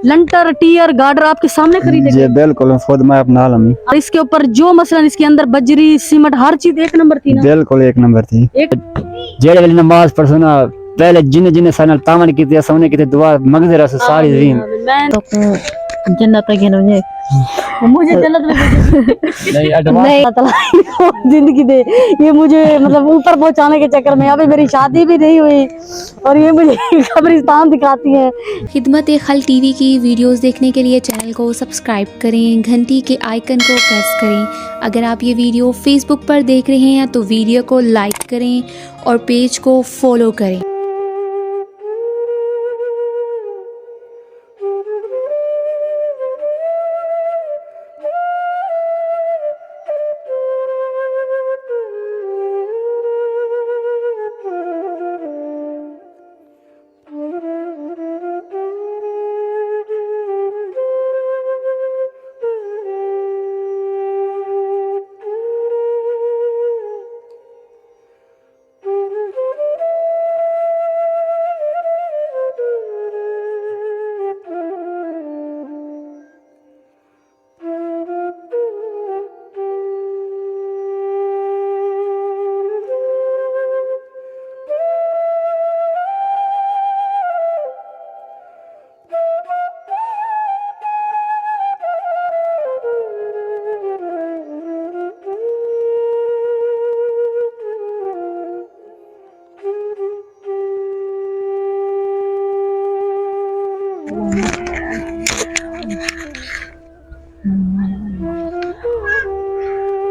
लंटर tier girder आपके सामने खरीदे जी गए? बिल्कुल खुद मैं अपना आलम ही और इसके ऊपर जो मसलन इसके अंदर बजरी सीमेंट हर चीज एक नंबर थी ना? बिल्कुल एक नंबर थी। एक जेड़े वाली नमाज पढ़ना पहले जिन जिन साल तामन की सोने की दुआ मंगते रह सारी दीन मैं तो जन्नत तक मुझे मुझे जन्नत में नहीं अल्लाह ताला इनको जिंदगी दे। ये मुझे मतलब ऊपर पहुंचाने के चक्कर में अभी मेरी शादी भी नहीं हुई और ये मुझे कब्रिस्तान दिखाती है। खिदमत खल्क टीवी की वीडियोस देखने के लिए चैनल को सब्सक्राइब करें, घंटी के आइकन को प्रेस करें। अगर आप ये वीडियो फेसबुक पर देख रहे हैं तो वीडियो को लाइक करें और पेज को फॉलो करें।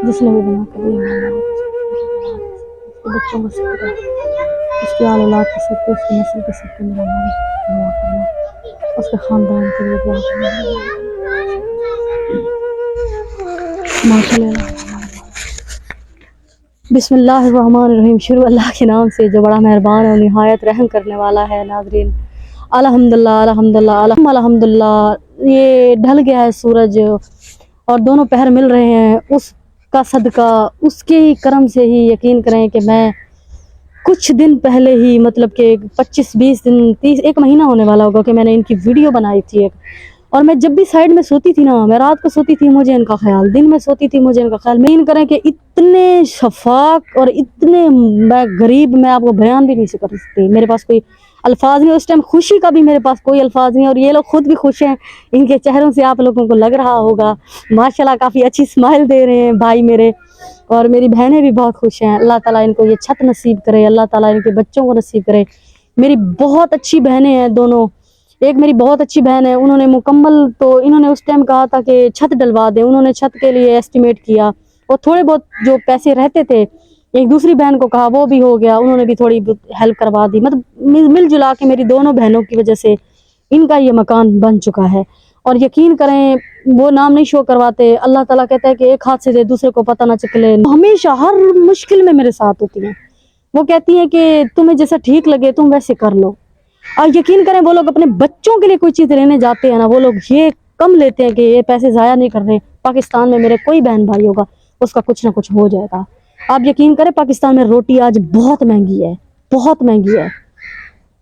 जिसने भी बना कर दिया बच्चों को सबका उसकी आल औलाद के सबके उसकी नस्ल के सबके मेरा दुआ करना, उसके खानदान के लिए दुआ करना। माशाअल्लाह। बिस्मिल्लाहिर्रहमानिर्रहीम। शुरू अल्लाह के नाम से जो बड़ा मेहरबान और निहायत रहम करने वाला है। नाज़रीन अल्हम्दुलिल्लाह अल्हम्दुलिल्लाह अल्हम्दुलिल्लाह। ये ढल गया है सूरज और दोनों पहर मिल रहे हैं। उसका सदका उसके ही करम से ही यकीन करें कि मैं कुछ दिन पहले ही मतलब कि 25-20 दिन 30 एक महीना होने वाला होगा कि मैंने इनकी वीडियो बनाई थी एक। और मैं जब भी साइड में सोती थी ना, मैं रात को सोती थी मुझे इनका ख्याल, दिन में सोती थी मुझे इनका ख्याल। यकीन करें कि इतने शफाक और इतने मैं गरीब, मैं आपको बयान भी नहीं कर सकती, मेरे पास कोई अल्फाज नहीं। उस टाइम खुशी का भी मेरे पास कोई अल्फाज नहीं। और ये लोग खुद भी खुश हैं, इनके चेहरों से आप लोगों को लग रहा होगा माशाल्लाह काफ़ी अच्छी स्माइल दे रहे हैं भाई मेरे। और मेरी बहनें भी बहुत खुश हैं। अल्लाह ताला इनको ये छत नसीब करे, अल्लाह ताला इनके बच्चों को नसीब करे। मेरी बहुत अच्छी बहनें हैं दोनों। एक मेरी बहुत अच्छी बहन है, उन्होंने मुकम्मल तो इन्होंने उस टाइम कहा था कि छत डलवा दें, उन्होंने छत के लिए एस्टिमेट किया और थोड़े बहुत जो पैसे रहते थे एक दूसरी बहन को कहा, वो भी हो गया, उन्होंने भी थोड़ी हेल्प करवा दी। मतलब मिलजुला के मेरी दोनों बहनों की वजह से इनका ये मकान बन चुका है। और यकीन करें वो नाम नहीं शो करवाते। अल्लाह ताला कहता है कि एक हाथ से दे दूसरे को पता ना चले। हमेशा हर मुश्किल में मेरे साथ होती हैं। वो कहती हैं कि तुम्हें जैसा ठीक लगे तुम वैसे कर लो। और यकीन करें वो लोग अपने बच्चों के लिए कोई चीज़ लेने जाते हैं ना, वो लोग ये कम लेते हैं कि ये पैसे ज़ाया नहीं कर रहे। पाकिस्तान में मेरे कोई बहन भाई होगा उसका कुछ ना कुछ हो जाएगा। आप यकीन करें पाकिस्तान में रोटी आज बहुत महंगी है, बहुत महंगी है।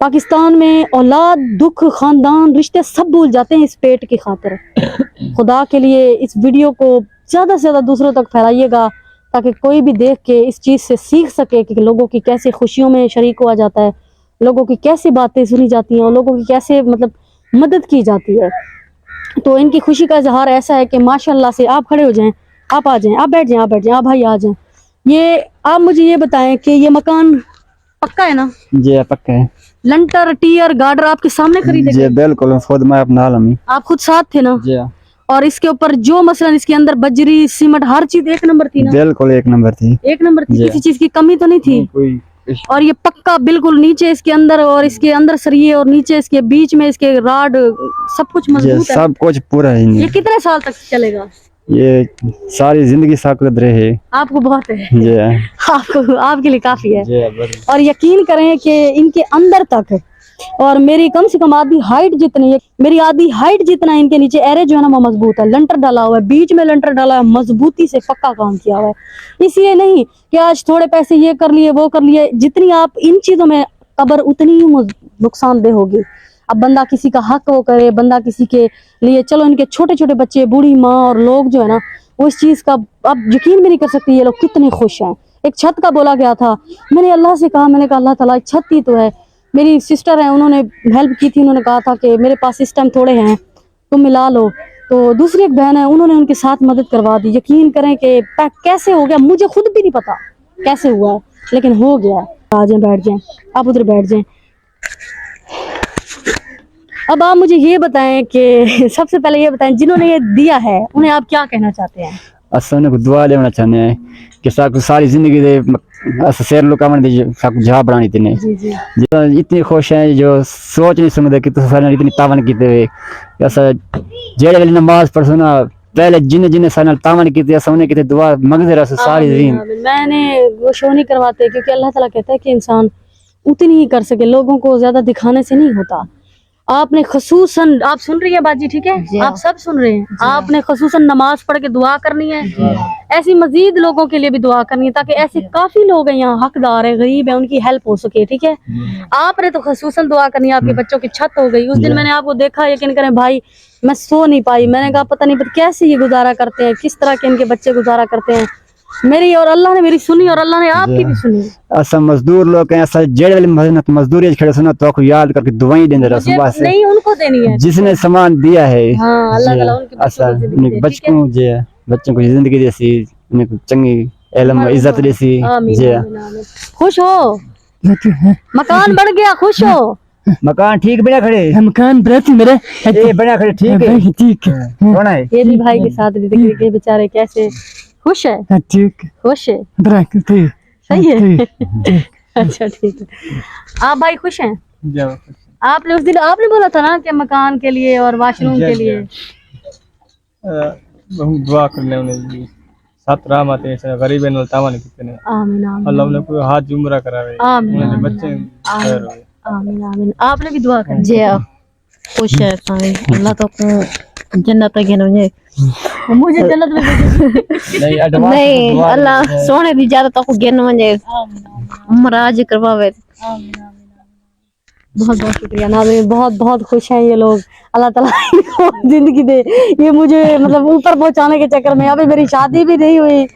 पाकिस्तान में औलाद, दुख, ख़ानदान, रिश्ते सब भूल जाते हैं इस पेट की खातिर। खुदा के लिए इस वीडियो को ज़्यादा से ज़्यादा दूसरों तक फैलाइएगा ताकि कोई भी देख के इस चीज़ से सीख सके कि लोगों की कैसे खुशियों में शरीक हुआ जाता है, लोगों की कैसे बातें सुनी जाती हैं और लोगों की कैसे मतलब मदद की जाती है। तो इनकी खुशी का इजहार ऐसा है कि माशाल्लाह से आप खड़े हो जाएं, आप आ जाएं, आप बैठ जाएं, आप बैठ जाएं, आप भाई आ जाएं। ये आप मुझे ये बताएं कि ये मकान पक्का है ना? जी पक्का है। लंटर टीयर गार्डर आपके सामने खरीदे जी गए? बिल्कुल खुद मैं अपना आलम ही। आप खुद साथ थे ना? जी और इसके ऊपर जो मसलन इसके अंदर बजरी सीमेंट हर चीज एक नंबर थी ना? बिल्कुल एक नंबर थी। एक नंबर थी, किसी चीज की कमी तो नहीं थी। कोई और ये पक्का बिल्कुल नीचे इसके अंदर और इसके अंदर सरिये और नीचे इसके बीच में इसके राड सब कुछ मजबूत है। सब कुछ पूरा है। ये कितने साल तक चलेगा? ये सारी जिंदगी साकत रहे। आपको बहुत है जी आपको, आपके लिए काफी है। जी और यकीन करें कि इनके अंदर तक और मेरी कम से कम आधी हाइट जितनी है, मेरी आधी हाइट जितना इनके नीचे एरे जो है ना वो मजबूत है। लंटर डाला हुआ है, बीच में लंटर डाला है, मजबूती से पक्का काम किया हुआ है। इसलिए नहीं कि आज थोड़े पैसे ये कर लिए वो कर लिए, जितनी आप इन चीजों में कब्र उतनी ही नुकसानदेह होगी। अब बंदा किसी का हक वो करे, बंदा किसी के लिए, चलो इनके छोटे छोटे बच्चे, बूढ़ी माँ और लोग जो है ना, वो इस चीज़ का अब यकीन भी नहीं कर सकते ये लोग कितने खुश हैं। एक छत का बोला गया था, मैंने अल्लाह से कहा, मैंने कहा अल्लाह ताला एक छत ही तो है। मेरी सिस्टर है, उन्होंने हेल्प की थी, उन्होंने कहा था कि मेरे पास इस टाइम थोड़े हैं, तुम मिला लो। तो दूसरी एक बहन है, उन्होंने उनके साथ मदद करवा दी। यकीन करें कि कैसे हो गया मुझे खुद भी नहीं पता कैसे हुआ है, लेकिन हो गया। आ जाएं, बैठ जाएं, आप उधर बैठ जाएं। अब आप मुझे ये बताएं कि सबसे पहले ये बताएं, जिन्होंने ये दिया है उन्हें आप क्या कहना चाहते हैं? असल को दुआ लेना चाहते हैं कि सारी जिंदगी दे शेर लोग जवाब बनानी तेने जी जी जो इतनी खुश हैं, जो सोच नहीं सुनते कि सारे इतनी तावन की ऐसा जेड़े वाली नमाज पढ़ सुना पहले जिन्हें सारे तावन की सोने की दुआ मंगते रहे सारी आमीन, दिन। आमीन। मैंने वो शो नहीं करवाते क्योंकि अल्लाह ताला कहता है कि इंसान उतनी ही कर सके, लोगों को ज्यादा दिखाने से नहीं होता। आपने खसूसन, आप सुन रही है बाजी, ठीक है, आप सब सुन रहे हैं, आपने खसूसन नमाज पढ़ के दुआ करनी है, ऐसी मजीद लोगों के लिए भी दुआ करनी है, ताकि ऐसे काफी लोग हैं यहाँ हकदार है, गरीब है, उनकी हेल्प हो सके, ठीक है। आपने तो खसूसन दुआ करनी है, आपके बच्चों की छत हो गई। उस दिन मैंने आपको देखा, यकीन करें भाई, मैं सो नहीं पाई, मैंने कहा पता नहीं पर कैसे ये गुजारा करते हैं, किस तरह के इनके बच्चे गुजारा करते हैं। मेरी और अल्लाह ने मेरी सुनी और अल्लाह ने आपकी भी सुनी। ऐसा मजदूर लोग हैं, ऐसा जेड़ वाली मजदूरी खड़े सुना तो आपको याद करके दुआई देने रहा मुझे सुबह से नहीं उनको देनी है, जिसने सामान दिया है। हाँ, अल्लाह ताला उनके बच्चों को जिंदगी दे, ठीक है? बच्चों को जिंदगी देसी, उनको चंगी इल्म इज्जत देसी। आमीन, जी आमीन, आमीन। खुश हो, मकान बन गया, खुश हो। मकान ठीक बना खड़े, मकान बराती मेरे ये बना खड़े, ठीक है, ठीक है, कौन है? ये भी भाई के साथ भी देखिए कि बेचारे कैसे खुश है, ठीक खुश है, बराती सही है। अच्छा ठीक है, आप भाई खुश हैं? आपने उस दिन आपने बोला था ना कि मकान के लिए और वॉशरूम के लिए दुआ करने उन्हें सात राम आते हैं, गरीब है तावन कितने आमीन, आमीन, अल्लाह उन्हें कोई हाथ जुमरा करावे, आमीन, उन्हें आमीन, बच्चे आमीन, आमीन, आमीन। आपने भी दुआ करी? जी खुश है साईं, अल्लाह तो को जन्नत गिनो जे मुझे जन्नत में भेजो। नहीं अल्लाह सोने दी ज्यादा तो को गिन वजे मराज करवावे। बहुत बहुत शुक्रिया नाज़रीन, बहुत बहुत खुश हैं ये लोग। अल्लाह ताला इनको जिंदगी दे। ये मुझे मतलब ऊपर पहुंचाने के चक्कर में, अभी मेरी शादी भी नहीं हुई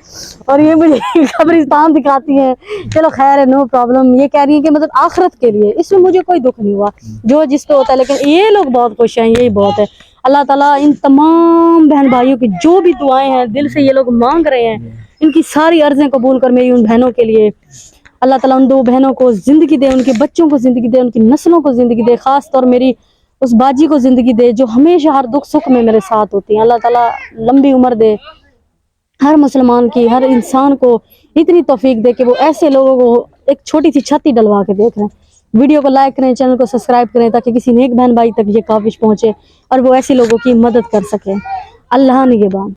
और ये मुझे कब्रिस्तान दिखाती हैं। चलो खैर है, नो प्रॉब्लम। ये कह रही है कि मतलब आखिरत के लिए, इसमें मुझे कोई दुख नहीं हुआ, जो जिस पे होता है, लेकिन ये लोग बहुत खुश हैं, यही बहुत है। अल्लाह ताला इन तमाम बहन भाइयों की जो भी दुआएं हैं दिल से ये लोग मांग रहे हैं, इनकी सारी अर्जें कबूल कर मेरी उन बहनों के लिए। अल्लाह ताला उन दो बहनों को ज़िंदगी दे, उनके बच्चों को ज़िंदगी दे, उनकी नस्लों को ज़िंदगी दे, ख़ास तौर मेरी उस बाजी को ज़िंदगी दे जो हमेशा हर दुख सुख में मेरे साथ होती हैं। अल्लाह ताला लंबी उम्र दे हर मुसलमान की, हर इंसान को इतनी तौफीक दे कि वो ऐसे लोगों को एक छोटी सी छत ही डलवा के देख रहे हैं। वीडियो को लाइक करें, चैनल को सब्सक्राइब करें, ताकि किसी नेक बहन भाई तक ये काविश पहुँचे और वो ऐसे लोगों की मदद कर सके। अल्लाह निगहबान।